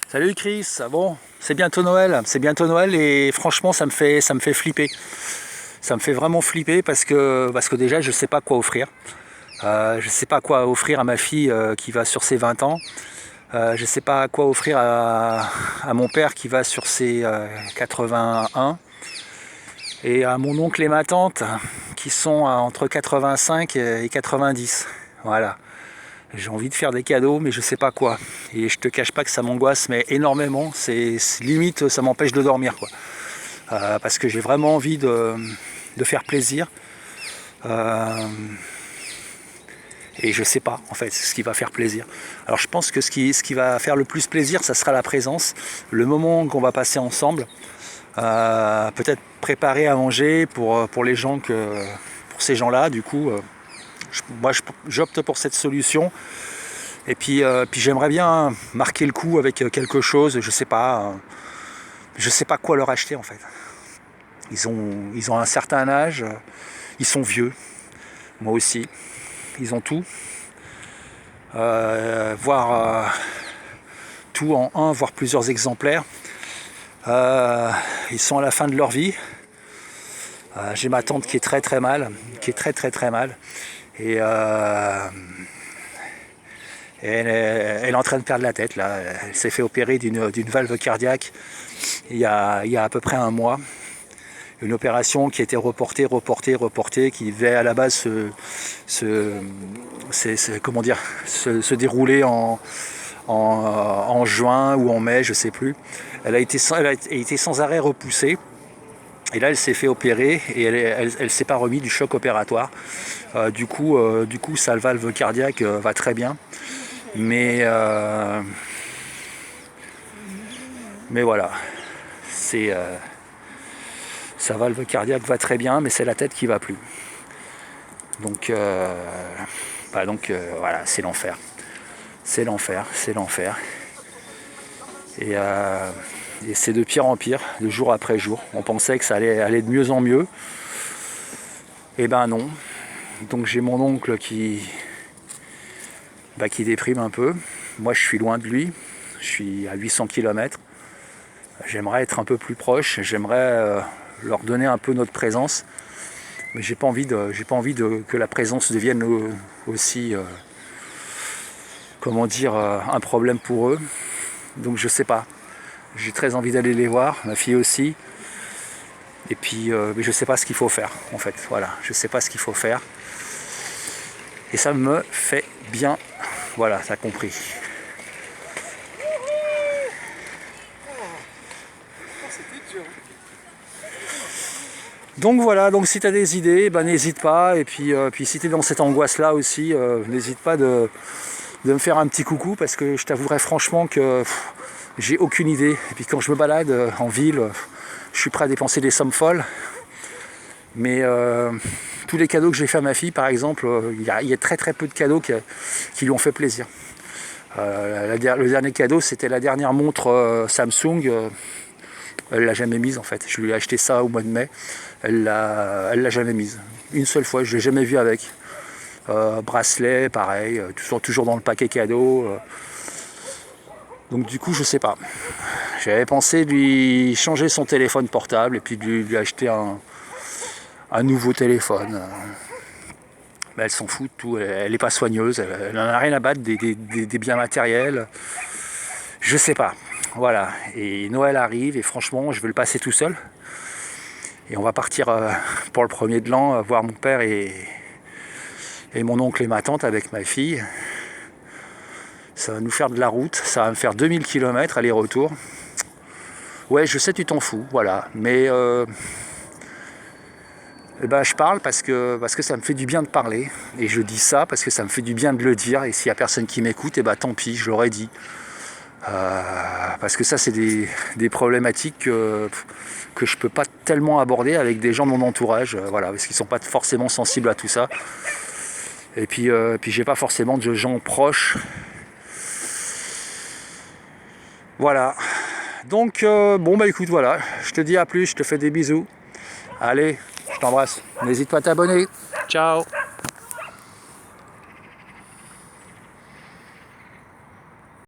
Salut Chris, bon, c'est bientôt Noël et franchement ça me fait flipper. Ça me fait vraiment flipper parce que déjà je sais pas quoi offrir. Je sais pas quoi offrir à ma fille qui va sur ses 20 ans. Je sais pas quoi offrir à mon père qui va sur ses 81. Et à mon oncle et ma tante qui sont entre 85 et 90. Voilà. J'ai envie de faire des cadeaux, mais je sais pas quoi. Et je te cache pas que ça m'angoisse, mais énormément. C'est limite, ça m'empêche de dormir, quoi. Parce que j'ai vraiment envie de faire plaisir. Et je sais pas, en fait, ce qui va faire plaisir. Alors je pense que ce qui va faire le plus plaisir, ça sera la présence, le moment qu'on va passer ensemble. Peut-être préparer à manger pour les gens pour ces gens-là, du coup. Moi j'opte pour cette solution et puis j'aimerais bien marquer le coup avec quelque chose, je sais pas quoi leur acheter en fait. Ils ont un certain âge, ils sont vieux, moi aussi, ils ont tout, voire tout en un, voire plusieurs exemplaires. Ils sont à la fin de leur vie. J'ai ma tante qui est très mal, qui est très mal. Et elle est en train de perdre la tête là. Elle s'est fait opérer d'une valve cardiaque il y a à peu près un mois. Une opération qui a été reportée, qui devait à la base se dérouler en juin ou en mai, je sais plus. Elle a été sans arrêt repoussée. Et là, elle s'est fait opérer et elle s'est pas remise du choc opératoire. Du coup, sa valve cardiaque va très bien. Mais voilà, sa valve cardiaque va très bien, mais c'est la tête qui va plus. Donc voilà, c'est l'enfer. C'est l'enfer. Et c'est de pire en pire, de jour après jour. On pensait que ça allait aller de mieux en mieux. Et ben non. Donc j'ai mon oncle qui déprime un peu. Moi je suis loin de lui. Je suis à 800 km. J'aimerais être un peu plus proche. J'aimerais leur donner un peu notre présence. Mais j'ai pas envie que la présence devienne aussi un problème pour eux. Donc je sais pas. J'ai très envie d'aller les voir, ma fille aussi. Et puis mais je sais pas ce qu'il faut faire en fait. Voilà, je sais pas ce qu'il faut faire. Et ça me fait bien. Voilà, t'as compris. Donc voilà, donc si tu as des idées, n'hésite pas. Et puis si tu es dans cette angoisse-là aussi, n'hésite pas de me faire un petit coucou parce que je t'avouerai franchement que j'ai aucune idée. Et puis quand je me balade en ville, je suis prêt à dépenser des sommes folles. Mais tous les cadeaux que j'ai fait à ma fille, par exemple, il y a très peu de cadeaux qui lui ont fait plaisir. Le dernier cadeau, c'était la dernière montre Samsung. Elle l'a jamais mise en fait. Je lui ai acheté ça au mois de mai. Elle l'a jamais mise. Une seule fois, je l'ai jamais vue avec. Bracelet, pareil, toujours dans le paquet cadeau. Donc du coup, je sais pas. J'avais pensé lui changer son téléphone portable et puis de lui acheter un nouveau téléphone. Mais elle s'en fout de tout. Elle n'est pas soigneuse. Elle n'en a rien à battre des biens matériels. Je sais pas. Voilà, et Noël arrive et franchement je veux le passer tout seul. Et on va partir pour le premier de l'an voir mon père et mon oncle et ma tante avec ma fille. Ça va nous faire de la route, ça va me faire 2000 km aller-retour. Ouais, je sais tu t'en fous, voilà, mais je parle parce que ça me fait du bien de parler. Et je dis ça parce que ça me fait du bien de le dire. Et s'il n'y a personne qui m'écoute, tant pis, je l'aurais dit. Parce que ça c'est des problématiques que je peux pas tellement aborder avec des gens de mon entourage, voilà, parce qu'ils sont pas forcément sensibles à tout ça. Et puis j'ai pas forcément de gens proches. Voilà. Donc écoute, voilà, je te dis à plus, je te fais des bisous. Allez, je t'embrasse. N'hésite pas à t'abonner. Ciao.